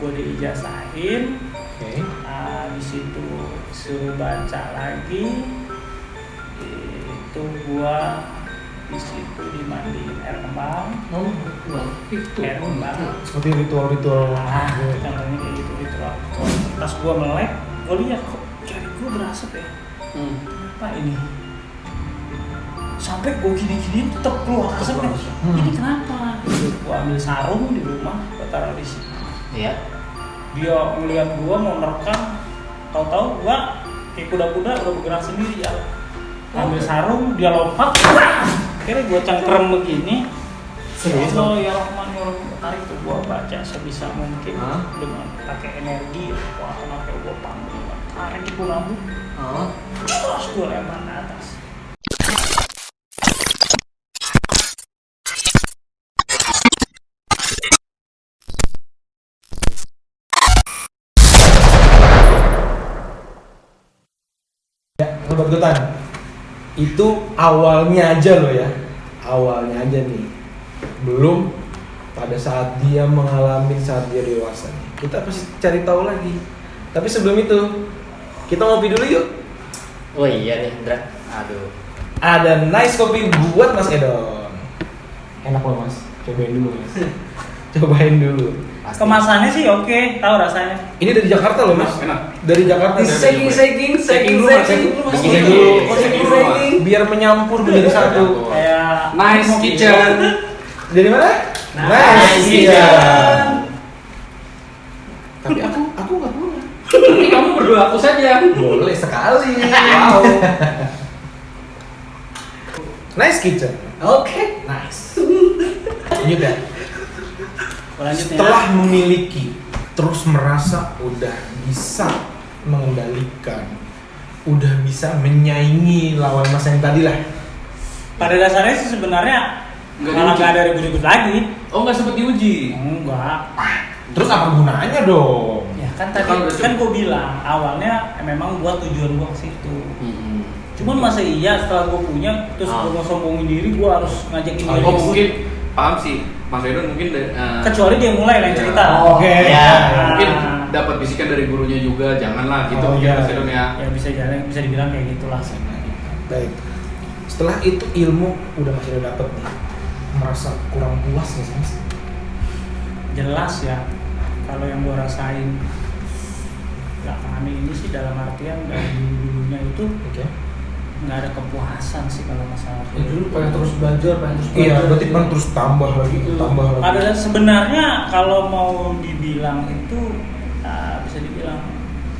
gue diijazahin. Oke. Di situ suruh baca lagi. Itu gue di situ dimandiin air kembang. Oh, itu. Air kembang. Seperti ritual-ritual. Contohnya kayak gitu ritual. Pas gue melek, gue lihat kok jari gue berasap ya. Apa ini? Sampai gue gini-gini tetap keluar asapnya. Ini kenapa? Gue ambil sarung di rumah, gue taruh di sini. Iya. Dia ngeliat gue mau nerekam, tahu-tahu gue kayak kuda-kuda udah bergerak sendiri ya. Ambil sarung, dia lompat, akhirnya gue cengkrem begini. Serius? Oh ya Rahman, ya Rahman, tarik tuh gue baca sebisa mungkin dengan pakai energi. Wah, kenapa gue panggil? Tarik itu rambut, terus gue lempar ke atas. Ya, Sobat Gotan, itu awalnya aja loh ya, awalnya aja nih, belum pada saat dia mengalami saat dia dewasa nih. Kita pasti cari tahu lagi. Tapi sebelum itu, kita ngopi dulu yuk. Oh iya nih, Dra. Aduh. Ada nice kopi buat Mas Edon. Enak loh Mas, cobain dulu Mas. Cobain dulu. Pasti. Kemasannya sih oke, tahu rasanya. Ini dari Jakarta loh Mas. Enak. Dari Jakarta. Shaking Biar menyampur menjadi satu. Kayak Nice kitchen. Dari mana? Nice kitchen. Tapi aku nggak punya. Nanti kamu berdua aku saja. Boleh sekali. Wow. Nice kitchen. Oke. Nice. Lanjut ya. lanjutnya. Setelah memiliki, terus merasa udah bisa mengendalikan, udah bisa menyaingi lawan Mas yang tadi lah. Pada dasarnya sih sebenarnya malah nggak ada ribut-ribut lagi. Oh, nggak sempet diuji. Enggak. Terus apa gunanya dong? Ya kan tadi Kalau udah kan gue bilang awalnya memang buat tujuan gue ke situ. Cuman masa iya setelah gue punya terus gue mau sombongin diri gue harus ngajakin dia. Oh, mungkin paham sih. Mas Edon mungkin Kecuali dia mulai yang cerita. Oke. Ya. mungkin dapat bisikan dari gurunya juga, janganlah gitu Oh, mungkin iya. Mas Edon ya. Ya bisa dibilang kayak gitulah. Baik. Setelah itu ilmu udah masih udah dapet nih, merasa kurang puas nggak sih Mas? Jelas ya kalau yang gue rasain belakangan ini sih dalam artian dari dulunya itu Oke. nggak ada kepuasan sih kalau masalah Dulu pengen terus belajar. Iya, berarti kan terus tambah lagi, tambah lagi. Ada sebenarnya kalau mau dibilang itu bisa dibilang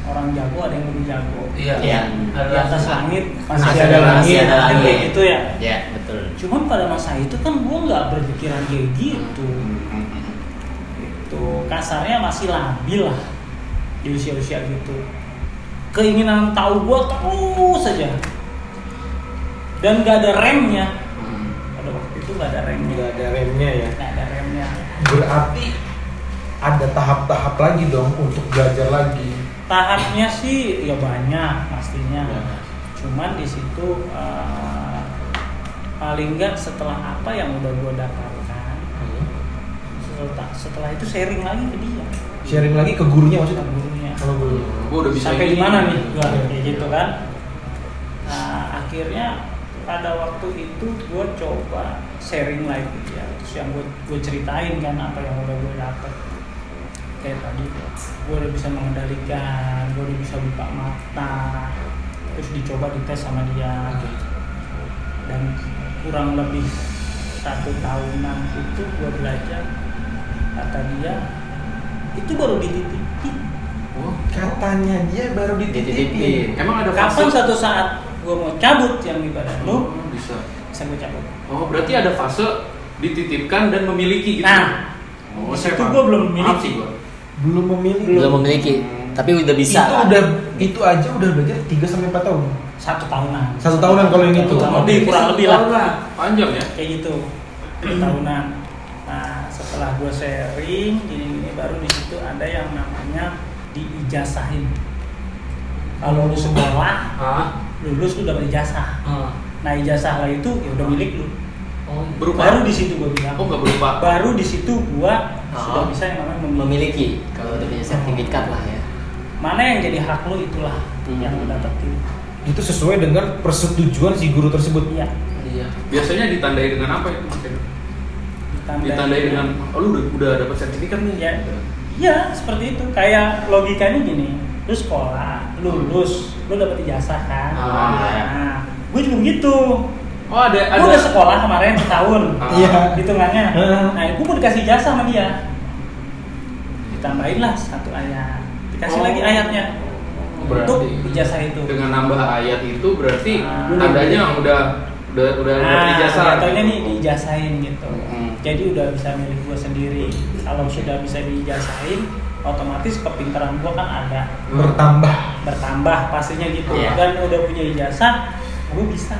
orang jago ada yang lebih jago. Iya. Iya. Di atas langit Masih ada langit. Masih ada kayak langit. gitu ya. Ya, betul. Cuman pada masa itu kan gue nggak berpikiran kayak gitu. Itu kasarnya masih labil lah di usia-usia gitu. Keinginan tahu gue terus saja. Dan nggak ada remnya. Pada waktu itu nggak ada remnya. Nggak ada remnya ya. Nggak ada remnya. Berarti ada tahap-tahap lagi dong untuk belajar lagi. Tahapnya sih ya banyak pastinya. Ya. Cuman di situ paling nggak setelah apa yang udah gue dapatkan, setelah itu sharing lagi ke dia. Sharing lagi ke gurunya maksudnya? Gurunya. Kalau gurunya. Gua udah bisa Sampai ini. di mana nih? Gua Iya. kayak gitu kan. Nah, akhirnya pada waktu itu gue coba sharing lagi ya. Terus yang gue ceritain kan apa yang udah gue dapet. Kayak tadi gue udah bisa mengendalikan, gue udah bisa buka mata. Terus dicoba dites sama dia. Dan kurang lebih 1 tahunan itu gue belajar, kata dia itu baru dititipin. Oh, Katanya dia baru dititipin. Emang ada Kapan fase? satu saat gue mau cabut yang di badan lu, Bisa. bisa gue cabut. Oh, berarti ada fase dititipkan dan memiliki gitu. Nah, Oh, di saya situ paham. gue belum Paham memiliki. sih gua. Belum memiliki. Belum memiliki, tapi udah bisa. Itu kan? itu aja udah belajar 3 sampai 4 tahun. 1 tahunan. 1 tahunan kalau yang itu. Kurang lebih lah. Panjang ya? Kayak gitu. 1 tahunan. Nah, setelah gue sharing gini-gini baru di situ ada yang namanya diijazahin. Kalau lu sekolah, lulus lu dapat ijazah. Nah, ijazah lah itu ya udah milik lu. Berupa? Baru di situ gue bilang. Oh, nggak berupa. Baru di situ gua sudah bisa yang namanya memiliki. Kalau udah punya sertifikat lah ya. Mana yang jadi hak lu itulah yang lu dapetin. Itu sesuai dengan persetujuan si guru tersebut. Iya. Iya. Biasanya ditandai dengan apa itu? Ditandai dengan lu udah dapat sertifikat nih. Ya. Iya, seperti itu. Kayak logikanya gini, lu sekolah, lulus, lu dapat ijazah kan? Nah, gue juga begitu. Oh ada. Gue udah sekolah kemarin setahun. Iya. Hitungannya. Nah, gue mau dikasih ijazah sama dia. Ditambahin lah 1 ayat. Dikasih lagi ayatnya. Berarti Untuk ijazah itu. Dengan nambah ayat itu berarti Ah. tandanya udah dapat ijazah. Contohnya nih diijazahin gitu. Jadi udah bisa milik gue sendiri. Kalau sudah bisa diijazahin, otomatis kepintaran gue kan ada bertambah pastinya gitu. Iya. Dan udah punya ijazah, gue bisa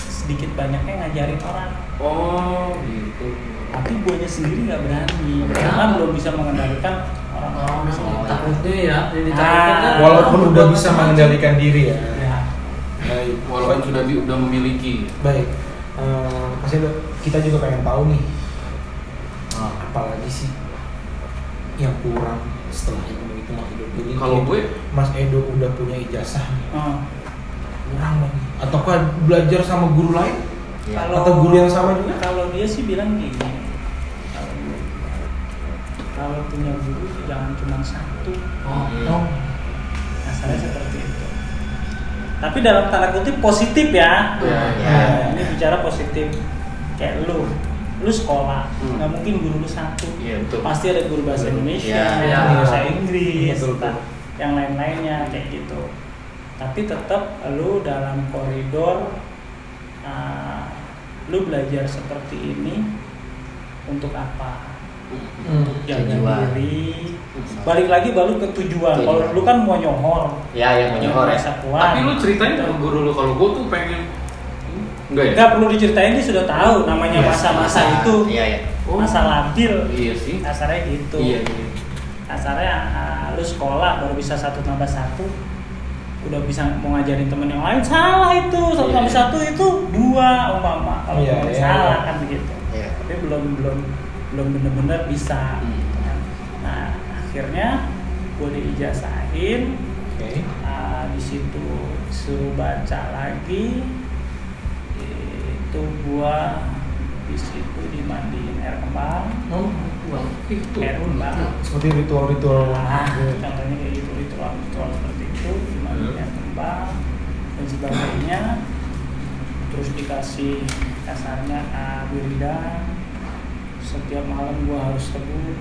sedikit banyaknya ngajarin orang. Oh gitu. Tapi guanya sendiri nggak berani karena belum bisa mengendalikan orang-orang. Takutnya ya, Walaupun udah bisa mengendalikan diri ya. Ya. Baik. Walaupun udah memiliki. Baik. Mas Edo, kita juga pengen tahu nih. Apalagi sih yang kurang setelah ilmu itu Mas Edo pilih? Kalau gue Mas Edo udah punya ijazah nih. Hmm. Kurang lagi. Ataukah belajar sama guru lain? Ya. Atau guru yang sama juga? Kalau dia sih bilang gini, kalau punya guru jangan cuma satu. Oh. Asalnya seperti itu. Tapi dalam tanda kutip positif ya. Ya. Nah, ini bicara positif. Kayak lu sekolah, nggak mungkin guru lu satu. Iya betul. Pasti ada guru bahasa Indonesia, Ya. bahasa Inggris, Betul. yang lain-lainnya kayak gitu. Tapi tetap lu dalam koridor, lu belajar seperti ini untuk apa? Untuk jaga Tujuan. diri. Balik lagi baru ke tujuan. Kalau lu kan mau nyohor, Ya, yang menyohor ya. merasa kuat. Tapi lu ceritain ke guru lu kalau gue tuh pengen enggak ya? Nggak perlu diceritain, dia sudah tahu namanya Iya, masa-masa itu. Iya, iya. Masa labil. Iya sih. Kasarnya gitu. Iya. Kasarnya lu sekolah baru bisa 1 tambah 1, udah bisa mau ngajarin temen yang lain, salah itu 1 tambah 1 itu 2 umpama kalau Iya, temen iya, salah iya. kan begitu. Iya. Tapi belum benar-benar bisa. Nah akhirnya gue diijazahin. Oke. Di situ suruh baca lagi, itu gua di situ dimandiin air kembang. Itu. Air kembang. Seperti ritual-ritual. Nah, contohnya kayak gitu, ritual seperti itu, dimandiin air kembang dan sebagainya. Terus dikasih kasarnya wiridan. Setiap malam gua harus teduh.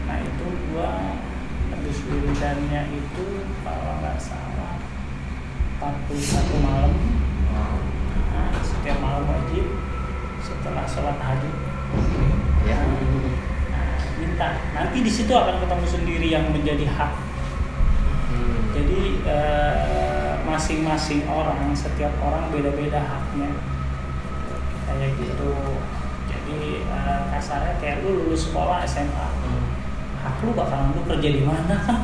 Nah itu gua habis wiridannya itu kalau nggak salah 41 malam. Nah, setiap malam wajib setelah sholat tahajud. Ya. Nah, minta. Nanti di situ akan ketemu sendiri yang menjadi hak. Jadi masing-masing orang, setiap orang beda-beda haknya. Kayak gitu. Jadi kasarnya kayak lu lulus sekolah SMA. Hak lu bakalan lu kerja di mana kan?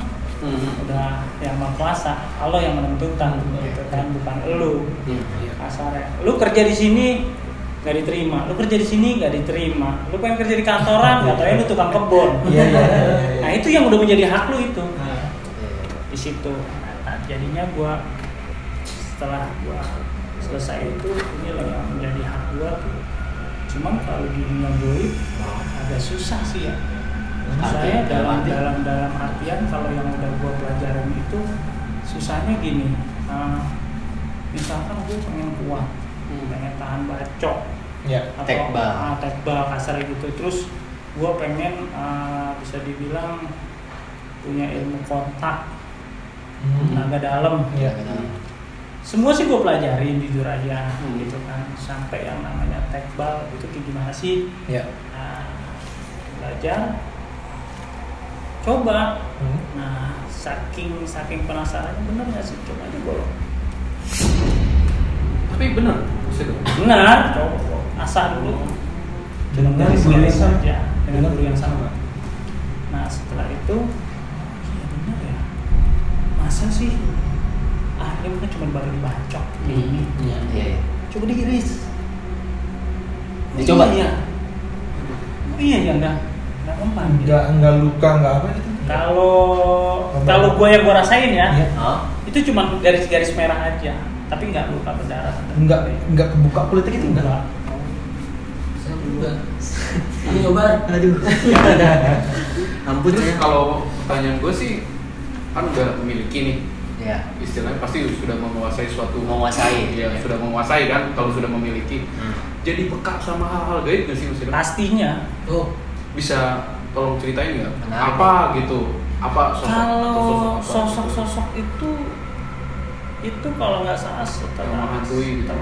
Udah yang maha kuasa, Allah yang menentukan gitu kan, bukan lu. Kasarnya lu kerja di sini nggak diterima, lu kerja di sini nggak diterima, lu pengen kerja di kantoran nggak tahu lu tukang kebun. Iya. Nah itu yang udah menjadi hak lu itu di situ. Nah, jadinya gua setelah gua selesai itu, inilah yang menjadi hak gua tuh. Cuman kalau di dunia goib agak susah sih ya. Saya dalam artian kalau yang udah gua pelajarin itu susahnya gini. Misalkan gue pengen kuat, pengen tahan bacok, Ya. atau tekbal kasar gitu. Terus gue pengen bisa dibilang punya ilmu kontak, tenaga dalam. Ya. Semua sih gue pelajarin jujur aja, gitu kan. Sampai yang namanya tekbal itu kayak gimana sih? Ya. Belajar, coba. Nah, saking penasarannya, bener nggak sih? Coba aja bolong. Tapi benar. Benar, coba asal dulu. Dengan Dari guru guru yang yang sama. sama. Dengan guru yang sama. Nah, setelah itu, iya benar ya. Masa sih? Ini kan cuma baru dibacok ini. Iya. Coba diiris. Dicoba? Iya. Oh iya ya enggak. nggak mempan. Nggak luka, nggak apa gitu. Kalau gue yang gue rasain ya, Iya. itu cuma garis-garis merah aja, tapi nggak luka berdarah. Nggak kebuka kulitnya gitu enggak. Saya juga. Ini nyoba. Aduh. Ampun Terus saya. kalau pertanyaan gue sih kan udah memiliki nih, Ya. istilahnya pasti sudah menguasai suatu, Menguasai. ya sudah menguasai kan kalau sudah memiliki. Jadi peka sama hal-hal gaib nggak sih Mas Ilham? Pastinya. Tuh. Bisa tolong ceritain nggak? Menarik. Apa gitu? Apa Kalau apa? sosok-sosok itu kalau nggak salah Yang menghantui gitu.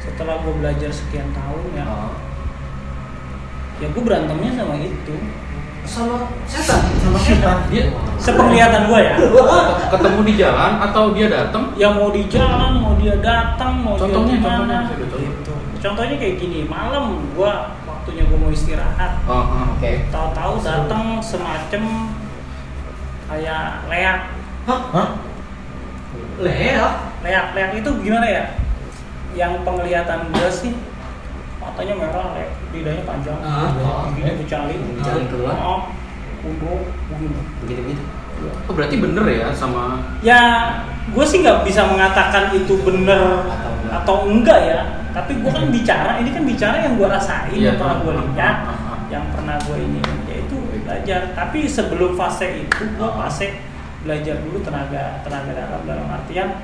setelah gue belajar sekian tahun ya, Oh. ya gue berantemnya sama itu. Sama setan. Sama setan. Dia Sepenglihatan gue ya. ketemu di jalan atau dia datang? Yang mau di jalan, mau dia datang, mau Contohnya, dia gimana. contohnya. Gitu. Contohnya kayak gini, malam waktunya gue mau istirahat, Oke. tahu-tahu datang semacam kayak leak. Hah? Leak itu gimana ya? Yang penglihatan gue sih matanya merah, lidahnya panjang, giginya bercali, Bercali keluar. Undung, begini. Begitu-begitu. Oh, berarti bener ya sama Ya, gue sih nggak bisa mengatakan itu bener atau enggak ya. Tapi gue kan bicara, ini kan bicara yang gue rasain, Iya. yang pernah gue lihat, yang pernah gue ini, yaitu belajar. Tapi sebelum fase itu, gue fase belajar dulu tenaga dalam artian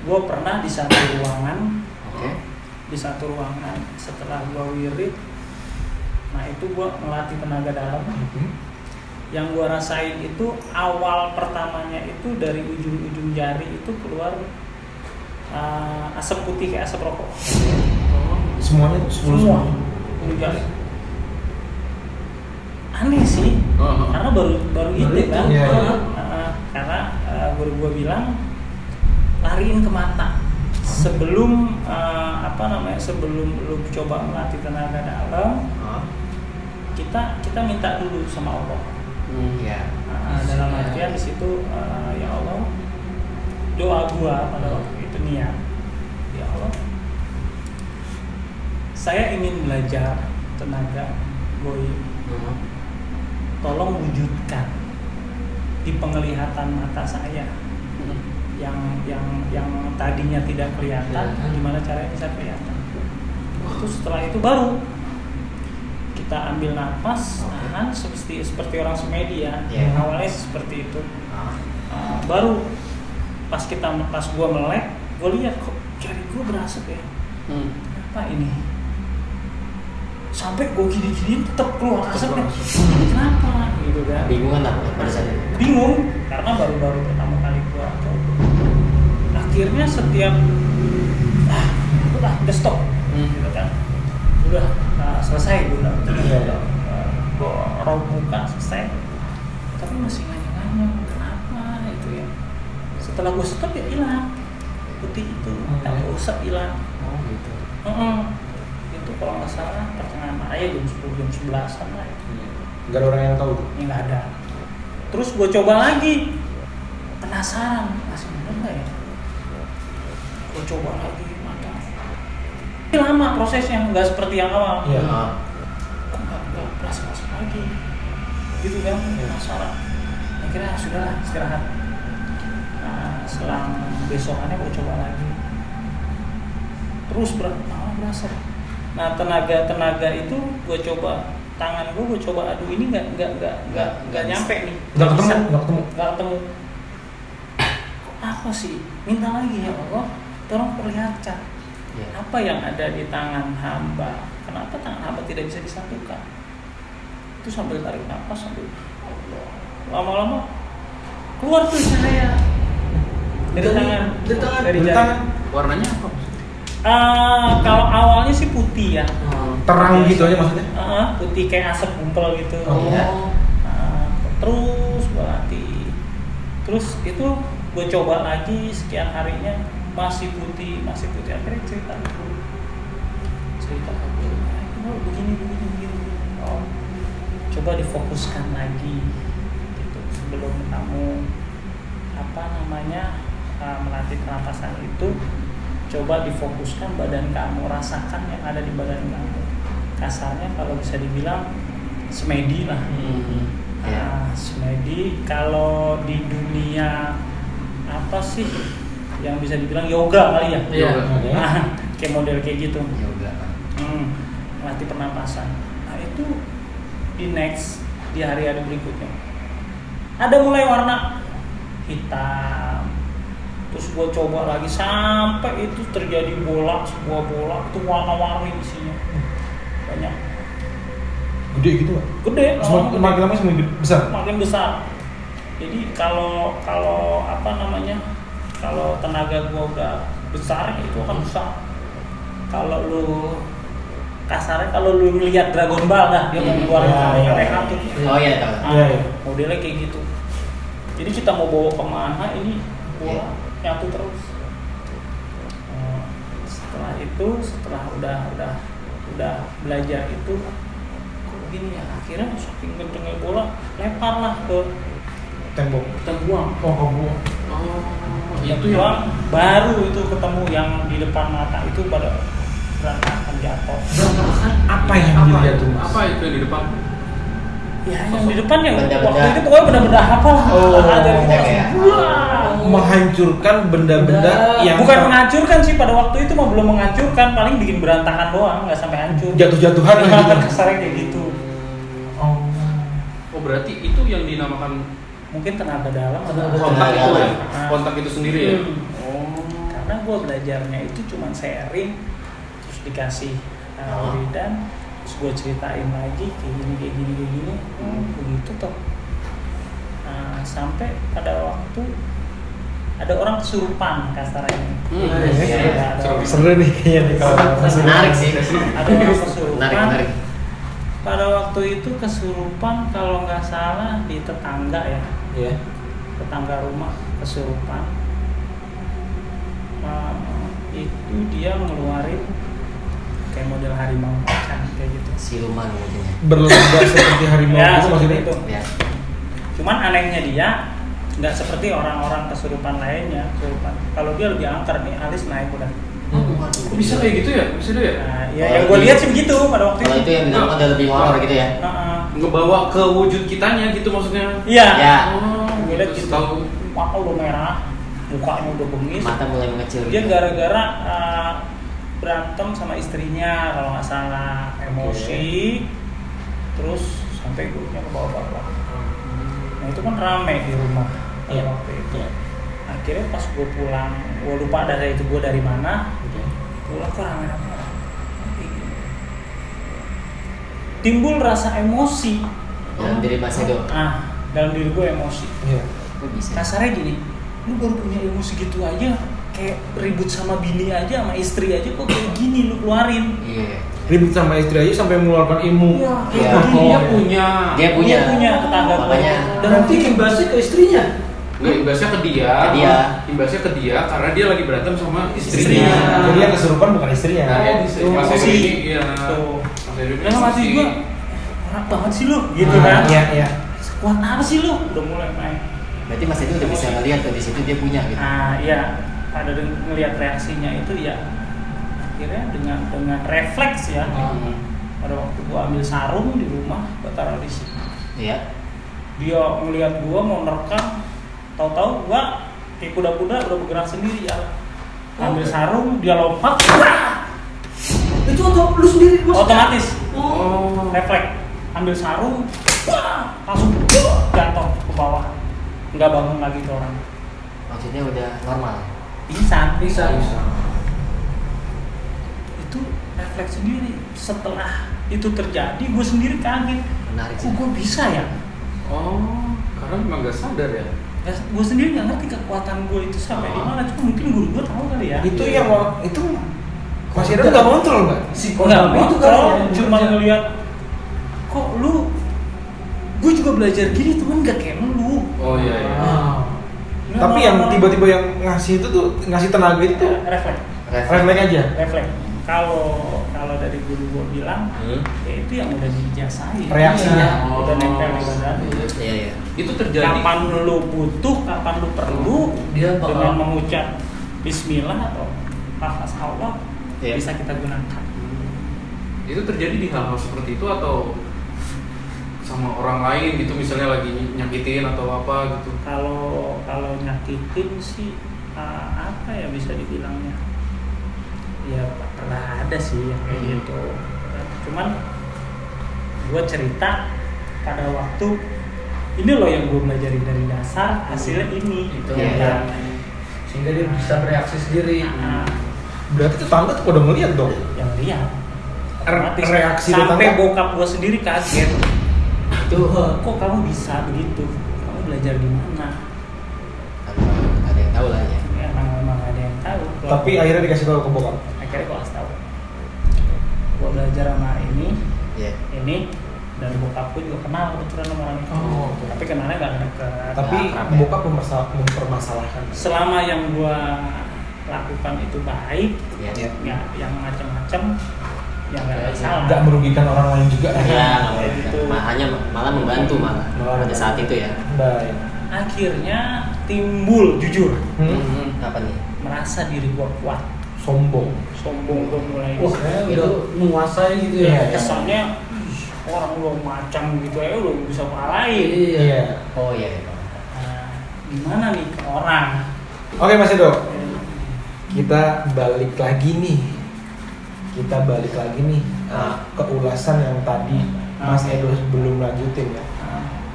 gue pernah di satu ruangan, Oke. setelah gue wirid, nah itu gue melatih tenaga dalam. Yang gue rasain itu awal pertamanya itu dari ujung-ujung jari itu keluar asap putih kayak asap rokok. Semuanya tuh Semua ujung jari. Aneh sih, karena baru itu kan. Iya. Karena guru gue bilang lariin ke mata sebelum sebelum lu coba melatih tenaga dalam, kita minta dulu sama Allah. Ya. Dalam artian di situ ya Allah, doa gua pada waktu itu niat, ya Allah, saya ingin belajar tenaga goib, tolong wujudkan di penglihatan mata saya yang tadinya tidak kelihatan, gimana caranya bisa kelihatan. Itu setelah itu baru kita ambil nafas, tahan seperti orang semedi ya. Awalnya seperti itu. Baru pas gua melek, gua lihat kok jari gua berasap ya. Apa ini? Sampai gua gini-gini tetap keluar asapnya. Ini kenapa? Gitu kan. Bingungan lah pada saat itu. Bingung karena baru pertama kali gua coba. Akhirnya setiap udah stop. Gitu kan. Udah selesai gue bilang, gue raut muka selesai, tapi masih nanya kenapa itu ya. Setelah gue stop ya hilang putih itu, tak usah hilang. Gitu. Itu kalau nggak salah pertengahan Maret jam 10 jam 11an lah. Nggak ada orang yang tahu tuh. Ini nggak ada. Terus gue coba lagi, penasaran masih bener nggak ya. Gue coba lagi. Ini lama prosesnya, nggak seperti yang awal. Iya. Kok nggak berasa lagi, gitu kan? Penasaran. Akhirnya sudahlah istirahat. Selang besokannya gue coba lagi. Terus berasa. Nah tenaga itu gue coba tangan gue coba aduh ini nggak nyampe nih. Nggak Bisa. ketemu. Apa sih? Minta lagi ya Allah, tolong perlihatkan. Apa yang ada di tangan hamba? Kenapa tangan hamba tidak bisa disatukan? Itu sambil tarik nafas, sambil Allah. Lama-lama keluar tuh cahaya dari tangan, dari jari. warnanya apa? Kalau awalnya sih putih ya. Terang gitu aja maksudnya. Putih kayak asap gumpal gitu. Terus berarti, terus itu gue coba lagi sekian harinya masih putih akhirnya cerita begini. Oh, coba difokuskan lagi gitu sebelum kamu melatih pernapasan itu, coba difokuskan badan kamu, rasakan yang ada di badan kamu. Kasarnya kalau bisa dibilang semedi lah. Nah, semedi kalau di dunia apa sih yang bisa dibilang yoga kali ya? Iya. Nah, kayak model kayak gitu. Yoga. Latih pernapasan. Nah itu di next di hari-hari berikutnya ada mulai warna hitam. Terus gue coba lagi sampai itu terjadi sebuah bola itu warna-warni isinya banyak. Gede gitu nggak? Gede. Makin lama semakin besar. Makin besar. Jadi kalau apa namanya, kalau tenaga gua udah besar itu akan besar. Kalau lu kasarnya kalau lu ngelihat Dragon Ball dah dia mau keluar mereka tuh. Oh iya tahu. Modelnya kayak gitu. Jadi kita mau bawa kemana ini bola nyatu terus. Setelah itu udah belajar itu gini ya, akhirnya saking kencengnya bola lempar lah ke Tembok. buang. Oh, kebuang. Itu yang baru itu ketemu yang di depan mata itu pada berantakan jatuh. Apa yang dilihat tuh, Mas? Apa itu yang di depan? Ya yang di depan yang Benda-benda. waktu itu pokoknya benda-benda apa lah. Ada gitu. ya. Wah. Menghancurkan benda-benda yang Bukan menghancurkan sih, pada waktu itu mah belum menghancurkan, paling bikin berantakan doang, nggak sampai hancur. jatuh-jatuhan lah gitu. Kasarnya kayak gitu. Oh berarti itu yang dinamakan Mungkin tenaga dalam atau kontak itu ya? Ah. Kontak itu sendiri ya? Hmm. Karena gue belajarnya itu cuma sharing, terus dikasih dan terus gue ceritain lagi kayak gini, begitu toh. Nah, sampai pada waktu ada orang kesurupan kasarnya. Seru nih kayaknya nih kalau Menarik sih. Ada orang kesurupan. Menarik. Pada waktu itu kesurupan kalau nggak salah di tetangga ya. Iya. Tetangga rumah kesurupan. Itu dia ngeluarin kayak model harimau macan kayak gitu. Siluman mungkin ya. Berlagak seperti harimau Ya, itu maksudnya. itu. Ya. Cuman anehnya dia nggak seperti orang-orang kesurupan lainnya. Kalau dia lebih angker nih, alis naik udah. Kok bisa kayak gitu ya? Bisa deh ya? Nah, ya yang gue lihat sih begitu pada waktu Kalau itu yang bilang ada lebih horor gitu ya. Ngebawa ke wujud kitanya gitu maksudnya? Iya. Ya. Gue lihat Terus gitu. tahu. Mata udah merah, mukanya udah bengis. Mata mulai mengecil. Dia gitu. gara-gara berantem sama istrinya kalau nggak salah, emosi, terus sampai gurunya ke bawah-bawah. Nah itu kan rame di rumah pada waktu itu. Akhirnya pas gue pulang, gue lupa dari itu gue dari mana. Pulang kok rame-rame. Timbul rasa emosi. Dalam diri Mas Edo. Dalam diri gue emosi. Iya. Kok bisa? Kasarnya gini, lu baru punya emosi gitu aja, kayak ribut sama bini aja, sama istri aja kok kayak gini lu keluarin. Iya. Ribut sama istri aja sampai mengeluarkan ilmu. Iya. Iya. Dia punya. Dia punya. Tetangga gue. Makanya. Dan nanti imbasnya ke istrinya. Nggak, imbasnya ke dia. Imbasnya ke dia karena dia lagi berantem sama istrinya. Jadi yang kesurupan bukan istrinya. Nah, ya, Tuh, Mas Edo emosi. ini, iya. Tuh. Mas Edo ini Dan masih emosi. gue, enak banget sih lu, gitu kan? Iya. Kuat apa sih lu? Udah mulai main. Berarti Mas Edo udah bisa ngeliat tuh di situ dia punya gitu. Iya. Pada ngelihat reaksinya itu ya, akhirnya dengan refleks ya. Pada waktu gua ambil sarung di rumah, gua taruh di situ. Iya. Dia ngelihat gua mau nerekam, tahu-tahu gua kayak kuda-kuda udah bergerak sendiri ya. Ambil sarung, dia lompat. Itu untuk lu sendiri maksudnya? Otomatis. Oh. Refleks. Ambil sarung, langsung jatuh ke bawah. Nggak bangun lagi tuh orang. Maksudnya udah normal. Pingsan. Bisa. Itu refleks sendiri. Setelah itu terjadi, gue sendiri kaget. Menarik sih. Kok gue bisa ya? Oh, karena memang nggak sadar ya. Gue sendiri nggak ngerti kekuatan gue itu sampai di mana. Cuma mungkin guru gue tahu kali ya. Itu yang itu Mas Edo nggak kontrol nggak? Nggak itu kalau kan cuma ngelihat kok lu, gue juga belajar gini temen nggak kayak lu. Oh iya. Tapi yang tiba-tiba yang ngasih itu tuh ngasih tenaga itu tuh refleks. refleks aja. Refleks. Kalau dari guru gue bilang, ya itu yang udah dijasain. Reaksinya. Udah nempel di badan. Iya. Itu terjadi. Kapan lu butuh, kapan lu perlu, Dia bakal- dengan mengucap Bismillah atau lafaz Allah Iya. bisa kita gunakan. Itu terjadi di hal-hal seperti itu atau sama orang lain gitu, misalnya lagi nyakitin atau apa gitu? Kalau nyakitin sih apa ya bisa dibilangnya, ya pernah ada sih yang kayak gitu. Cuman gue cerita pada waktu ini loh yang gue belajarin dari dasar, hasilnya ini Itu ya ya. kan? Sehingga dia bisa bereaksi sendiri. Berarti tetangga tuh udah ngeliat dong. Yang lihat otomatis. Reaksi sampai tetangga? bokap gue sendiri kaget, Itu kok kamu bisa begitu, kamu belajar di mana? karena ada yang tahu lah ya. Ya memang ada yang tahu. Tapi akhirnya dikasih tahu ke bokap. akhirnya gue kasih tahu, gue belajar sama ini Iya. dan bokapku juga kenal kebetulan sama orang itu. Oh, oke. Tapi kenalnya gak dekat. Tapi akrab ya. bokap mempermasalahkan. Selama yang gue lakukan itu baik, Iya. nggak yang macam-macam, ya nggak ada Iya. salah. Nggak merugikan orang lain juga. Iya, kayak gitu. hanya malah membantu malah pada saat itu ya. Baik. Akhirnya timbul jujur, Apa nih? merasa diri gue kuat, Sombong. sombong gue mulai. Wah, kayaknya udah menguasai gitu ya. Iya. Kesannya orang lo macam gitu ya udah bisa marahin. Iya. Oh iya. Nah, gimana nih ke orang? Oke Mas Edo, kita balik lagi nih. Ke ulasan yang tadi Mas Edo belum lanjutin ya.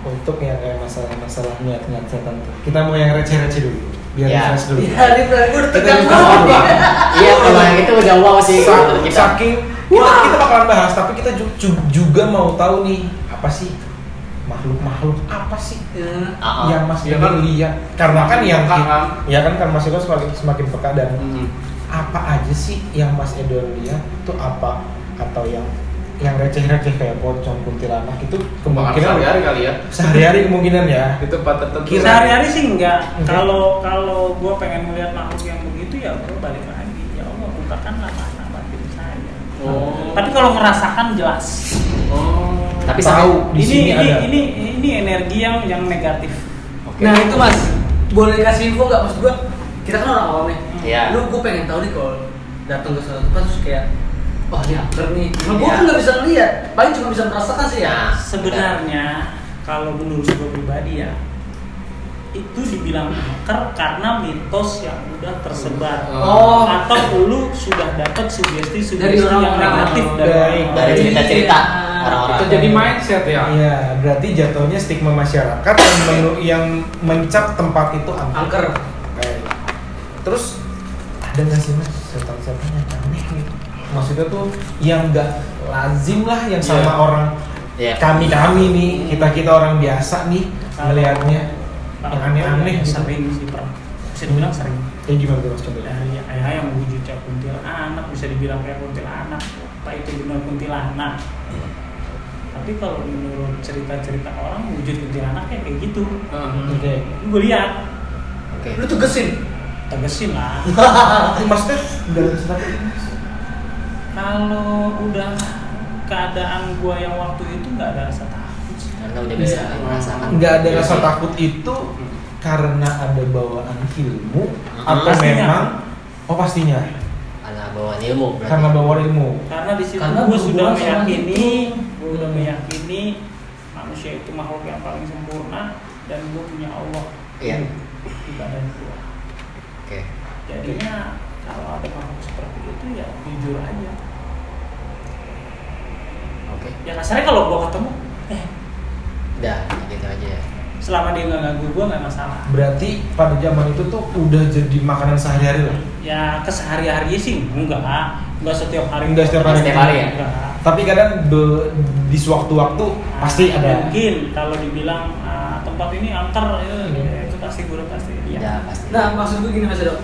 Untuk yang kayak masalah niat-niat setan tuh. Kita mau yang receh-receh dulu. Biar Ya. refresh dulu. Iya, ini gue udah tegang Kita banget. Iya, kalau yang itu udah wow sih kalau kita. Saking kita bakalan bahas, tapi kita juga mau tahu nih apa sih makhluk apa sih yang Mas Iya Edo kan? lihat? Karena kan yang Peka kan? ya kan Mas Edo semakin peka dan Hmm. apa aja sih yang Mas Edo lihat tuh apa, atau yang receh-receh kayak pocong, kuntilanak itu Kemungkinan kemungkinan sehari-hari kali ya. sehari-hari kemungkinan ya. Itu tempat tertentu. Sehari-hari sih enggak. Enggak. Kalau gue pengen melihat makhluk yang begitu ya gue balik lagi. Ya Allah bukakanlah mata batin saya. Oh. Tapi kalau merasakan jelas. Oh. Tapi Tahu di Ini sini ada. ini energi yang negatif. Oke. Nah itu Mas, boleh kasih info nggak? Maksud gue, kita kan orang awam nih. Iya. Lu gue pengen tahu nih kalau datang ke suatu tempat terus kayak, wah ini angker nih. Nah, gue Iya. kan nggak bisa ngeliat, paling cuma bisa merasakan sih ya. Nah, Sebenarnya kalau menurut gue pribadi ya, itu dibilang angker karena mitos yang udah tersebar. Oh. Atau lu sudah dapat sugesti Dari yang orang-orang. negatif Baik. dari cerita-cerita Iya. orang-orang. Itu jadi mindset ya. Iya, berarti jatuhnya stigma masyarakat yang mencap tempat itu Angker. Baik. Terus ada nggak sih Mas setan-setan yang aneh gitu? Maksudnya tuh yang nggak lazim lah, yang sama Iya. orang Iya. kami nih, kita orang biasa nih melihatnya yang aneh-aneh gitu. Sering sih, Pak. Bisa dibilang sering. Kayak gimana tuh Mas coba? Dari ayah yang wujudnya kuntilanak, bisa dibilang kayak kuntilanak. Apa itu benar kuntilanak? Tapi kalau menurut cerita-cerita orang, wujud kuntilanak kayak gitu. Oke. Gue lihat, Oke. Lu tegesin. tegesin lah. Maksudnya dalam setan itu Mas? Kalau udah keadaan gua yang waktu itu nggak ada rasa takut sih. Karena udah bisa merasakan. Nggak ada Iya rasa sih. takut itu karena ada bawaan ilmu atau Pastinya. memang pastinya Karena bawaan ilmu berarti. karena bawaan ilmu. Karena di situ Karena gue sudah berhubungan sama meyakini, itu. gue udah meyakini manusia itu makhluk yang paling sempurna dan gue punya Allah Iya. di badan gue. Oke. Jadinya kalau ada makhluk seperti itu ya jujur aja. Oke. Ya kasarnya kalau gue ketemu, Udah gitu aja ya. selama dia nggak ganggu gue nggak masalah. Berarti pada zaman itu tuh udah jadi makanan sehari-hari lah. Ya kesehari-harinya sih enggak setiap hari. Enggak setiap hari. Setiap hari ya? Enggak. Tapi kadang di sewaktu-waktu pasti ada. Mungkin kalau dibilang tempat ini angker itu pasti gue pasti Udah iya. pasti. Nah maksud gue gini Mas Edo,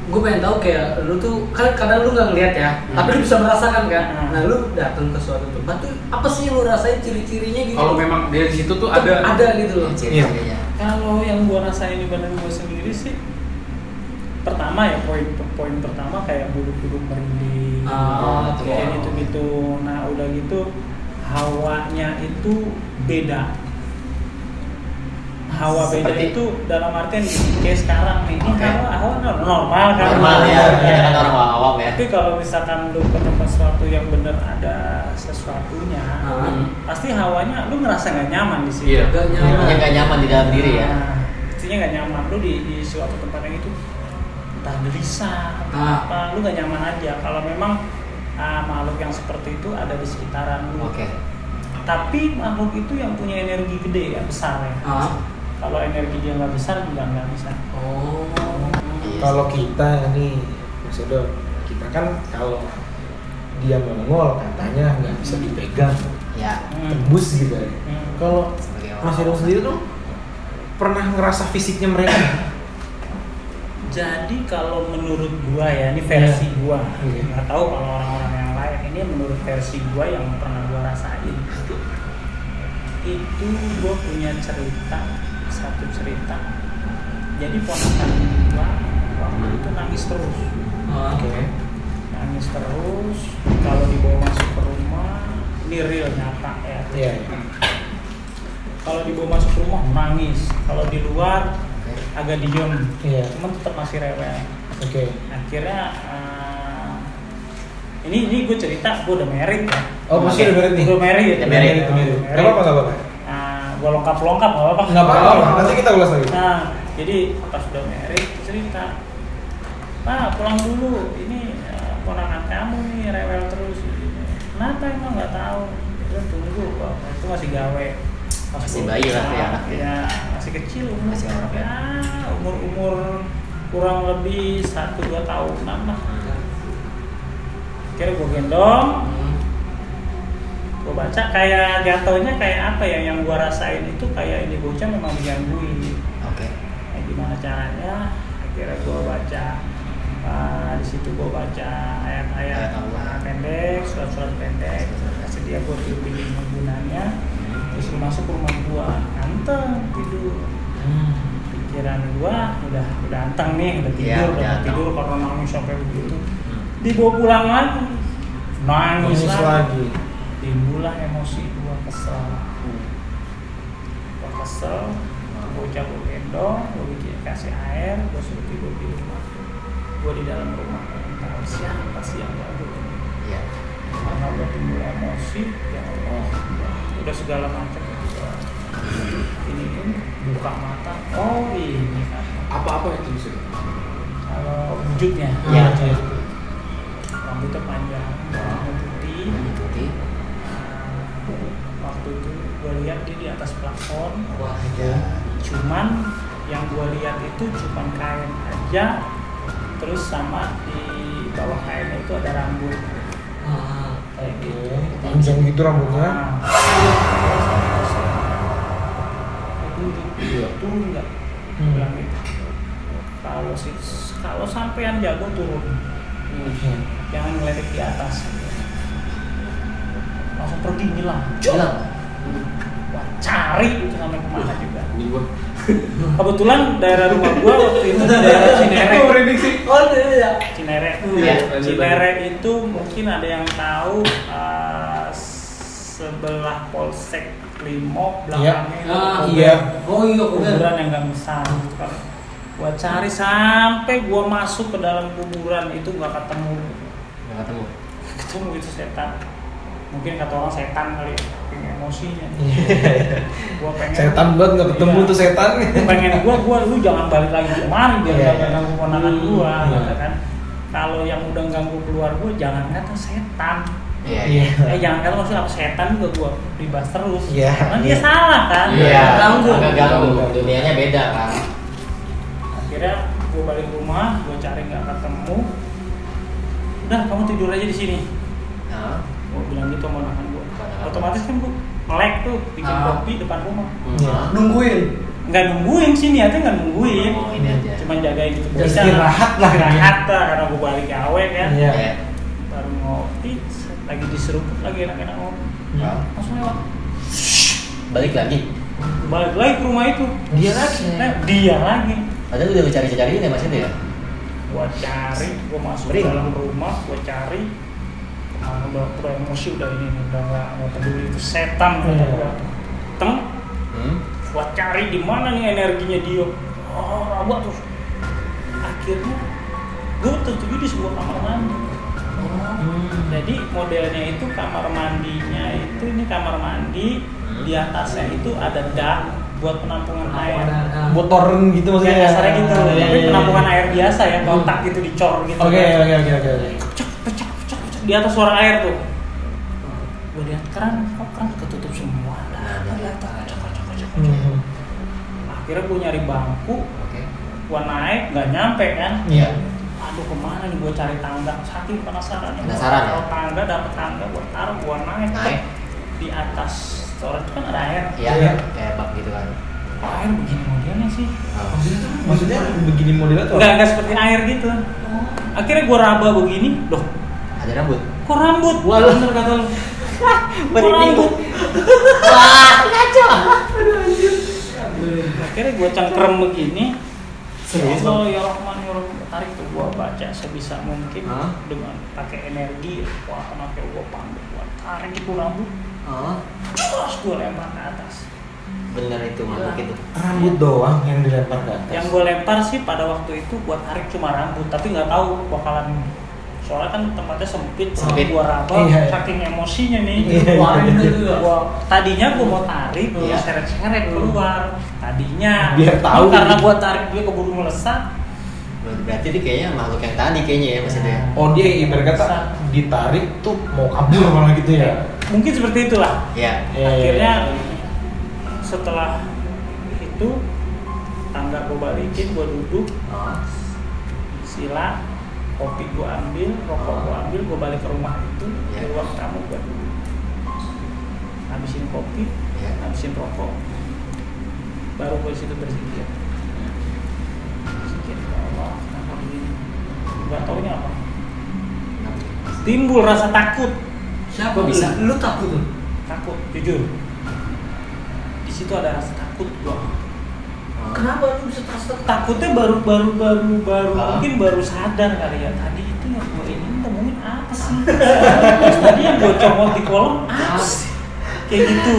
gue pengen tahu kayak lu tuh kan kadang lu nggak ngeliat ya, tapi lu bisa merasakan kan. Nah lu datang ke suatu tempat tuh apa sih yang lu rasain ciri-cirinya gitu? Kalau memang dia di situ tuh ada gitu loh. Ciri-cirinya. Kalau yang gue rasain di badan gue sendiri sih, pertama ya poin pertama kayak bulu-bulu merinding, Oke. kayak gitu-gitu. Nah udah gitu hawanya itu beda. hawa beda Seperti- itu dalam artian kayak sekarang nih, ini Oke. hawa normal kan? Normal ya, ya kan orang awam ya. Tapi kalau misalkan lu ketemu sesuatu yang bener ada sesuatunya, pasti hawanya lu ngerasa nggak nyaman di situ. Iya. Gak nyaman. Intinya nggak nyaman di dalam diri ya. Nah, pastinya nggak nyaman lu di suatu tempat yang itu, entah gelisah, Ah. apa, lu nggak nyaman aja. Kalau memang makhluk yang seperti itu ada di sekitaran lu. Oke. Tapi makhluk itu yang punya energi gede ya, besar ya. Kalau energi dia nggak besar juga nggak bisa. Oh. Iya. Kalau kita nih, Mas Edo, kita kan kalau dia menengol katanya nggak bisa dipegang, Ya. tembus gitu ya. Kalau Sebagai orang Mas Edo awam. sendiri tuh pernah ngerasa fisiknya mereka? Jadi kalau menurut gua ya, ini versi gua. Iya. Nggak tahu kalau orang-orang yang lain. Ini menurut versi gua yang pernah gua rasain. Itu gua punya satu cerita. Jadi ponakan gua waktu itu nangis terus. Nangis terus. Kalau dibawa masuk ke rumah, ini real nyata ya. Iya. Kalau dibawa masuk ke rumah nangis. Kalau di luar agak diem. Iya. Cuman tetap masih rewel. Oke. Akhirnya ini gue cerita gue udah married ya. Oh, masih udah married nih? Udah married. Udah married. Gak apa-apa, gak apa-apa. Gue lengkap nggak apa-apa. Nggak apa-apa, nanti kita ulas lagi. Nah, jadi pas udah married cerita, Pak pulang dulu. Ini ponakan kamu nih rewel terus. Kenapa emang nggak tahu? Udah tunggu, waktu itu masih gawe. Masih bayi lah tuh ya anaknya. Ya, masih kecil umur. Masih anak ya. Umur kurang lebih 1-2 tahunan lah. Akhirnya gue gendong, gue baca kayak jatuhnya kayak apa ya, yang gue rasain itu kayak ini bocah memang digangguin. Oke. Nah, gimana caranya? Akhirnya gue baca, di situ gue baca ayat-ayat Ayat Allah. pendek, surat-surat pendek. Kasih dia gue pilih gunanya. Terus gue masuk ke rumah gue, anteng tidur. Pikiran gue udah anteng nih, udah tidur, Iya, udah udah anteng. tidur karena nangis sampai begitu. Dibawa pulang lagi, nangis lagi. Timbullah emosi gua kesel. Gua kesel, bocah gua gendong, gua bikin kasih air, gua suruh tidur di rumah. Gua di dalam rumah, tahu siapa sih yang ganggu ini? Iya. Karena udah timbul emosi, ya Allah, udah segala macam. Ini buka mata, oh ini kan. Apa-apa itu bisa? Kalau wujudnya, Iya. rambutnya panjang, warna putih. Putih. Waktu itu gue lihat dia di atas plafon. Wah, ya. Cuman yang gue lihat itu cuman kain aja, terus sama di bawah kainnya itu ada rambut kayak gitu. Panjang gitu rambutnya. Turun nggak? Bilang gitu. Kalau sampean jago turun, jangan ngelirik di atas. Langsung pergi ngilang. Hilang. Wah, cari itu sampai kemana juga. Ini gua. Kebetulan daerah rumah gua waktu itu daerah Cinere. Oh iya. Cinere. Iya. Cinere itu mungkin ada yang tahu sebelah Polsek Limo belakangnya. Ah, Iya. Oh iya, Kuburan yang gak besar gitu kan. Gua cari sampai gua masuk ke dalam kuburan itu nggak ketemu. Nggak ketemu. Ketemu itu setan. Mungkin kata orang setan kali ya, punya emosinya. Gua pengen Setan banget nggak ketemu Iya. tuh setan. Pengen gua lu jangan balik lagi kemari biar Iya. gak ganggu ponakan gua Iya. gitu kan. Kalau yang udah ganggu keluar gua jangan kata setan. Iya. Jangan kata maksudnya apa setan juga gua ribas terus. Iya. Karena dia salah kan. Iya. Ganggu. Agak ganggu. Dunianya beda kan. Akhirnya gua balik rumah, gua cari nggak ketemu. Udah kamu tidur aja di sini. Nah. Gua bilang gitu sama ponakan gua. Ponakan. Otomatis kan gua melek tuh bikin kopi depan rumah. Iya. Nungguin. Nggak nungguin sih, niatnya nggak nungguin. Oh, ini aja. Cuma jagain gitu. Just istirahat lah. Istirahat lah karena gua balik gawe kan. Iya. Iya. Baru ngopi, lagi diseruput lagi enak-enak ngopi. Wow. Langsung lewat. Balik lagi. Balik lagi ke rumah itu. Dia lagi. Nah, dia lagi. Padahal udah cari-cari ini Mas itu ya. Gua cari, gua masuk Bring. dalam rumah, gua cari. Udah emosi udah ini, udah nggak peduli itu setan kata gua. Teng, Gua cari di mana nih energinya dia. Oh, rabak terus. Akhirnya gue tertuju di sebuah kamar mandi. Jadi modelnya itu kamar mandinya itu ini kamar mandi di atasnya itu ada dak buat penampungan air. Botoren gitu Ya maksudnya. kasarnya gitu, Iya, tapi iya, iya. penampungan air biasa ya, kontak gitu dicor gitu. Oke. Pecah di atas suara air tuh. Gue lihat keran, kok keran ketutup semua. Di atas kocok. Akhirnya gue nyari bangku, Oke. gue naik nggak nyampe kan. Iya. Aduh kemana nih gue cari tangga, saking penasaran. Penasaran, ya? Kalau tangga dapet tangga, gue taruh, gue naik. Di atas storage itu kan ada air. Iya, kayak bak gitu kan. Kok air begini modelnya sih? Maksudnya begini modelnya tuh? Nggak seperti air gitu. Akhirnya gue raba begini, loh Ada rambut. kok rambut? Walau. Bener kata lu. Kok Merinding. rambut? Wah, kacau. Akhirnya gue cengkrem begini. Serius, Allah ya Rahman ya Rahim. Tarik tuh gue baca sebisa mungkin dengan pakai energi. Wah kenapa gue panggil, gue tarik itu rambut. Terus gue lempar ke atas. Bener itu makhluk itu. Rambut doang yang dilempar ke atas. Yang gue lempar sih pada waktu itu gue tarik cuma rambut, tapi nggak tahu bakalan. Soalnya kan tempatnya sempit. Gue raba, Iya. saking emosinya nih. Iya. Keluarin gitu ya. Tadinya gue mau tarik, gue Iya. seret-seret keluar. Tadinya. Biar tahu. Karena gue tarik dia keburu melesat. Berarti dia kayaknya makhluk yang tadi kayaknya ya maksudnya. Oh dia ibarat kata ditarik tuh mau kabur malah gitu ya? Mungkin seperti itulah. Iya. Akhirnya setelah itu tangga gue balikin, gue duduk, sila, kopi gue ambil, rokok gue ambil, gue balik ke rumah itu, di ruang tamu gue duduk, habisin kopi, habisin rokok, baru gue disitu berzikir. Berzikir, ya Allah, kenapa begini? Gak taunya apa? Timbul rasa takut. Siapa Kok bisa? Lu takut tuh? Takut, jujur. Di situ ada rasa takut gua. Kenapa lu bisa takut? Takutnya baru mungkin baru sadar kali ya. Tadi itu yang gua ini temuin apa sih? Terus tadi yang gua comot di kolom apa sih? Kayak gitu.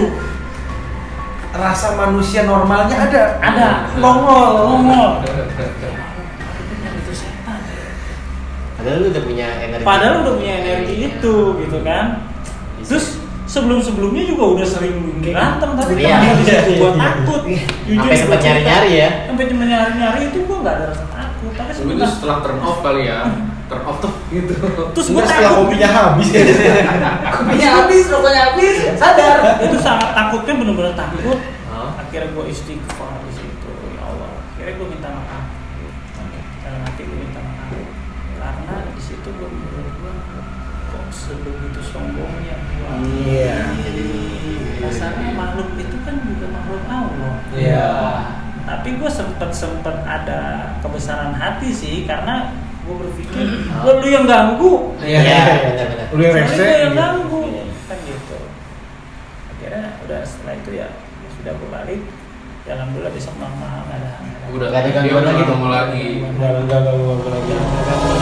Rasa manusia normalnya ada. Ada. Nongol. Itu setan. Padahal lu udah punya energi. Padahal udah punya energi itu gitu kan. Terus sebelum-sebelumnya juga udah sering berantem tapi Iya. di situ gua takut. Jujur Sampai sempat gua cerita. nyari-nyari ya. Sampai cuma nyari-nyari itu gua nggak ada rasa takut. Tapi Itu sebentar. setelah turn off kali ya. Turn off tuh gitu. Terus gua Enggak setelah takut. kopinya habis ya. Kopinya habis, rokoknya habis, sadar. Itu sangat takutnya bener-bener takut. Oh. Akhirnya gua istighfar di situ. Ya Allah. Akhirnya gua minta maaf. Dalam hati gua minta maaf. Karena di situ gua menurut gua kok sebegitu sombongnya gua. Iya. Rasanya makhluk itu kan juga makhluk Allah. Iya. Tapi gue sempet ada kebesaran hati sih karena gue berpikir Oh. lu yang ganggu. Iya. benar-benar. Lu yang Soalnya rese. gua yang gitu. ganggu kan gitu. Akhirnya udah setelah itu ya sudah gue balik. Ya alhamdulillah besok normal nggak ada. Udah Nggak ada dia gangguan udah lagi tuh. ngomong lagi. Enggak lagi.